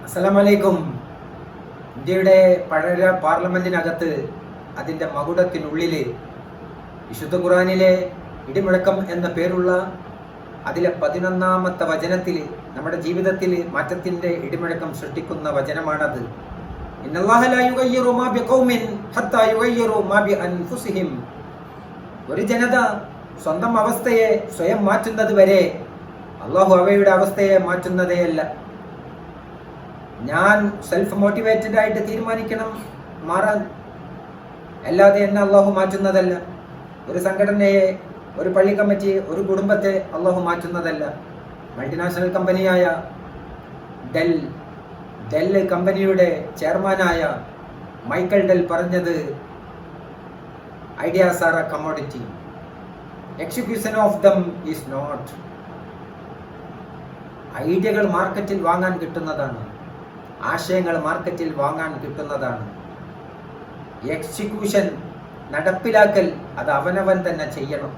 അസ്സലാമലൈക്കും. ഇന്ത്യയുടെ പഴയ പാർലമെന്റിനകത്ത് അതിൻ്റെ മകുടത്തിനുള്ളിൽ വിശുദ്ധ ഖുർആനിലെ ഇടിമുഴക്കം എന്ന പേരുള്ള അതിലെ 11-ാമത്തെ വചനത്തിൽ നമ്മുടെ ജീവിതത്തിൽ മാറ്റത്തിൻ്റെ ഇടിമുഴക്കം സൃഷ്ടിക്കുന്ന വചനമാണത്. ഇന്നല്ലാഹ ലാ യുഗയ്യിറു മാ ബിഖൗമിൻ ഹത്താ യുഗയ്യിറു മാ ബിഅൻഫുസിഹിം. ഒരു ജനത സ്വന്തം അവസ്ഥയെ സ്വയം മാറ്റുന്നത് വരെ അള്ളാഹു അവയുടെ അവസ്ഥയെ മാറ്റുന്നതേയല്ല. ഞാൻ സെൽഫ് മോട്ടിവേറ്റഡ് ആയിട്ട് തീരുമാനിക്കണം മാറാൻ, അല്ലാതെ എന്നെ അള്ളാഹു മാറ്റുന്നതല്ല. ഒരു സംഘടനയെ, ഒരു പള്ളി കമ്മിറ്റി, ഒരു കുടുംബത്തെ അള്ളാഹു മാറ്റുന്നതല്ല. മൾട്ടിനാഷണൽ കമ്പനിയായ ഡെൽ കമ്പനിയുടെ ചെയർമാനായ മൈക്കൽ ഡെൽ പറഞ്ഞത്, ideas are a commodity, execution of them is not. ഐഡിയകൾ മാർക്കറ്റിൽ വാങ്ങാൻ കിട്ടുന്നതാണ്, ആശയങ്ങൾ മാർക്കറ്റിൽ വാങ്ങാൻ കിട്ടുന്നതാണ്. എക്സിക്യൂഷൻ, നടപ്പിലാക്കൽ, അത് അവനവൻ തന്നെ ചെയ്യണം.